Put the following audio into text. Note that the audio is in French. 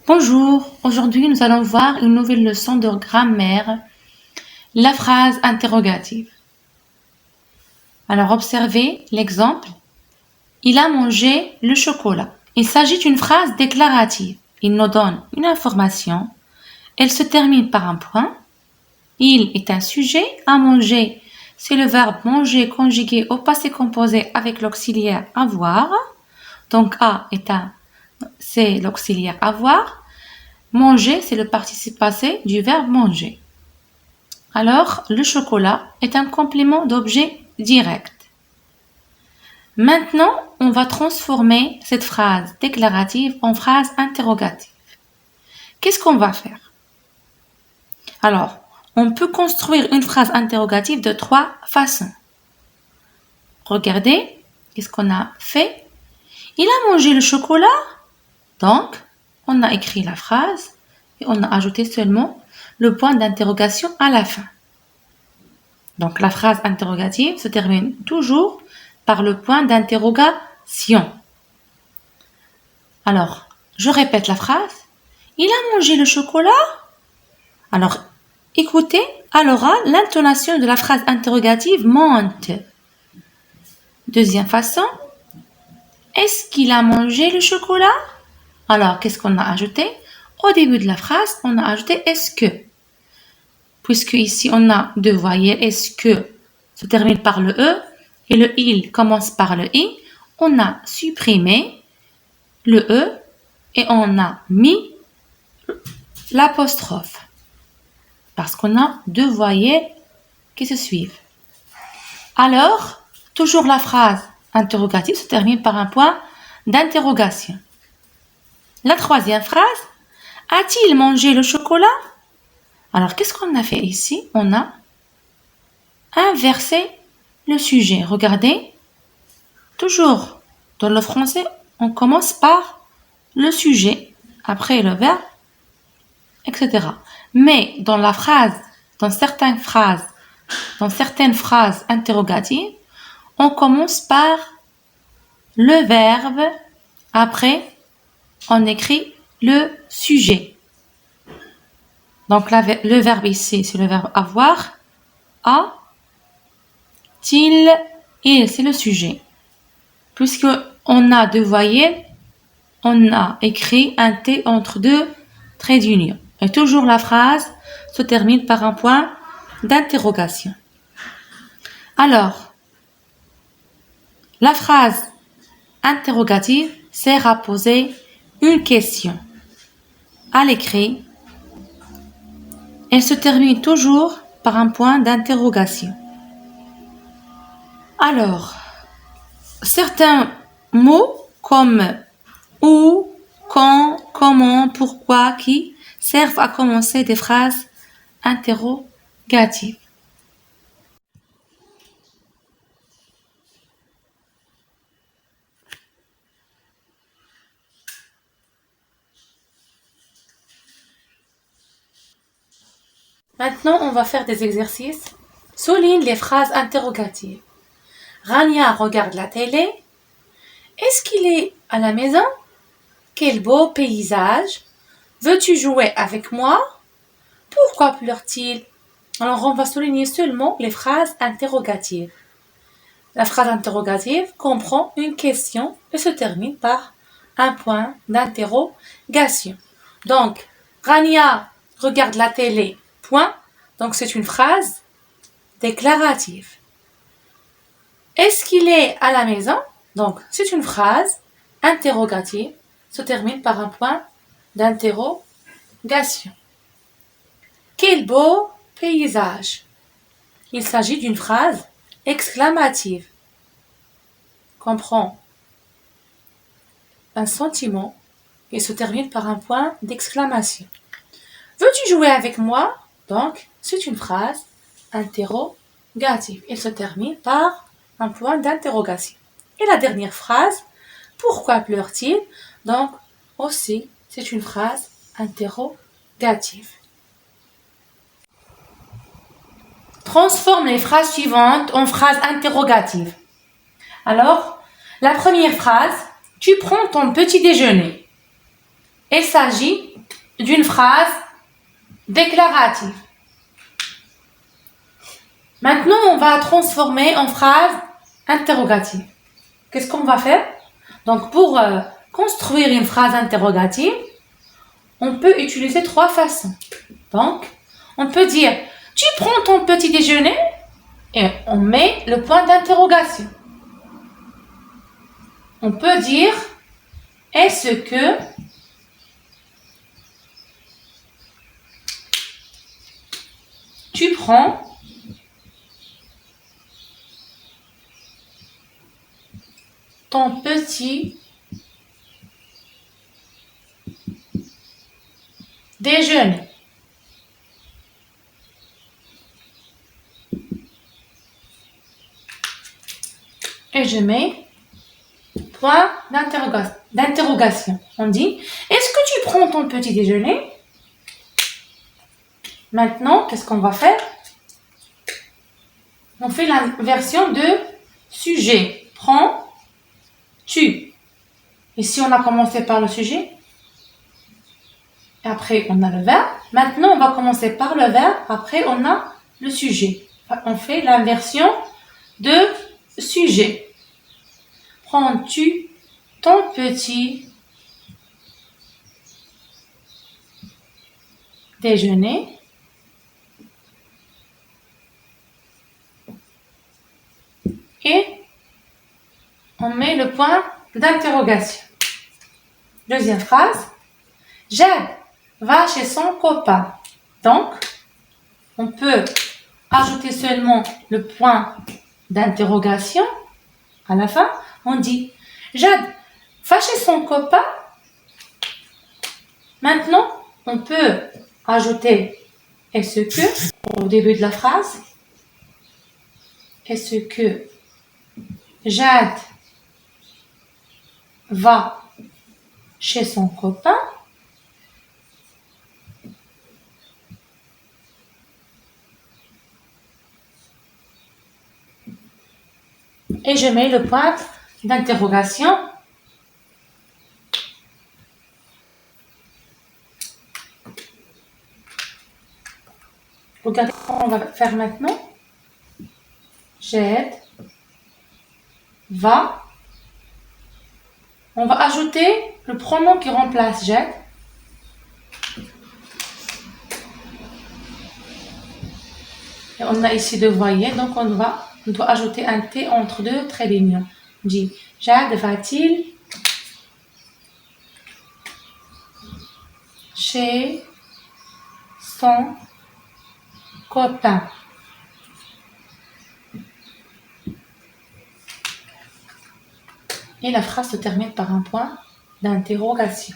Bonjour, aujourd'hui nous allons voir une nouvelle leçon de grammaire, la phrase interrogative. Alors observez l'exemple. Il a mangé le chocolat. Il s'agit d'une phrase déclarative. Il nous donne une information. Elle se termine par un point. Il est un sujet. À manger, c'est le verbe manger conjugué au passé composé avec l'auxiliaire avoir. Donc c'est l'auxiliaire avoir. Manger, c'est le participe passé du verbe manger. Alors, le chocolat est un complément d'objet direct. Maintenant, on va transformer cette phrase déclarative en phrase interrogative. Qu'est-ce qu'on va faire? Alors, on peut construire une phrase interrogative de 3 façons. Regardez, qu'est-ce qu'on a fait? Il a mangé le chocolat. Donc, on a écrit la phrase et on a ajouté seulement le point d'interrogation à la fin. Donc, la phrase interrogative se termine toujours par le point d'interrogation. Alors, je répète la phrase. Il a mangé le chocolat? Alors, écoutez à l'oral, l'intonation de la phrase interrogative monte. Deuxième façon. Est-ce qu'il a mangé le chocolat? Alors, qu'est-ce qu'on a ajouté? Au début de la phrase, on a ajouté est-ce que. Puisque ici, on a deux voyelles, est-ce que se termine par le E et le il commence par le I, on a supprimé le E et on a mis l'apostrophe. Parce qu'on a deux voyelles qui se suivent. Alors, toujours la phrase interrogative se termine par un point d'interrogation. La troisième phrase, a-t-il mangé le chocolat? Alors, qu'est-ce qu'on a fait ici? On a inversé le sujet. Regardez, toujours dans le français, on commence par le sujet, après le verbe, etc. Mais dans certaines phrases interrogatives, on commence par le verbe, après on écrit le sujet. Donc le verbe ici, c'est le verbe avoir. A-t-il, il, c'est le sujet. Puisque on a deux voyelles, on a écrit un T entre deux traits d'union. Et toujours la phrase se termine par un point d'interrogation. Alors, la phrase interrogative sert à poser une question. À l'écrit, elle se termine toujours par un point d'interrogation. Alors, certains mots comme où, quand, comment, pourquoi, qui servent à commencer des phrases interrogatives. Maintenant, on va faire des exercices. Souligne les phrases interrogatives. Rania regarde la télé. Est-ce qu'il est à la maison? Quel beau paysage! Veux-tu jouer avec moi? Pourquoi pleure-t-il? Alors, on va souligner seulement les phrases interrogatives. La phrase interrogative comprend une question et se termine par un point d'interrogation. Donc, Rania regarde la télé, point. Donc, c'est une phrase déclarative. Est-ce qu'il est à la maison? Donc, c'est une phrase interrogative, se termine par un point d'interrogation. Quel beau paysage! Il s'agit d'une phrase exclamative. Comprend un sentiment et se termine par un point d'exclamation. Veux-tu jouer avec moi? Donc, c'est une phrase interrogative. Elle se termine par un point d'interrogation. Et la dernière phrase, pourquoi pleure-t-il? Donc, aussi, c'est une phrase interrogative. Transforme les phrases suivantes en phrases interrogatives. Alors, la première phrase, tu prends ton petit déjeuner. Il s'agit d'une phrase déclarative. Maintenant, on va transformer en phrase interrogative. Qu'est-ce qu'on va faire? Donc, pour construire une phrase interrogative, on peut utiliser 3 façons. Donc, on peut dire « Tu prends ton petit déjeuner ?» et on met le point d'interrogation. On peut dire « Est-ce que tu prends ton petit déjeuner ?» Et je mets point d'interrogation. On dit « Est-ce que tu prends ton petit déjeuner ?» Maintenant, qu'est-ce qu'on va faire? On fait la version de sujet. Prends, tu. Et si on a commencé par le sujet, après on a le verbe. Maintenant, on va commencer par le verbe. Après, on a le sujet. On fait l'inversion de sujet. Prends-tu ton petit déjeuner? Et on met le point d'interrogation. Deuxième phrase. Jade va chez son copain. Donc, on peut ajouter seulement le point d'interrogation à la fin. On dit Jade va chez son copain. Maintenant, on peut ajouter est-ce que au début de la phrase. Est-ce que Jade va chez son copain? Et je mets le point d'interrogation. Regardez ce qu'on va faire maintenant. Jade va. On va ajouter le pronom qui remplace Jade. Et on a ici 2 voyelles, donc on doit ajouter un T entre 2 traits d'union. On dit Jade va-t-il chez son copain? Et la phrase se termine par un point d'interrogation.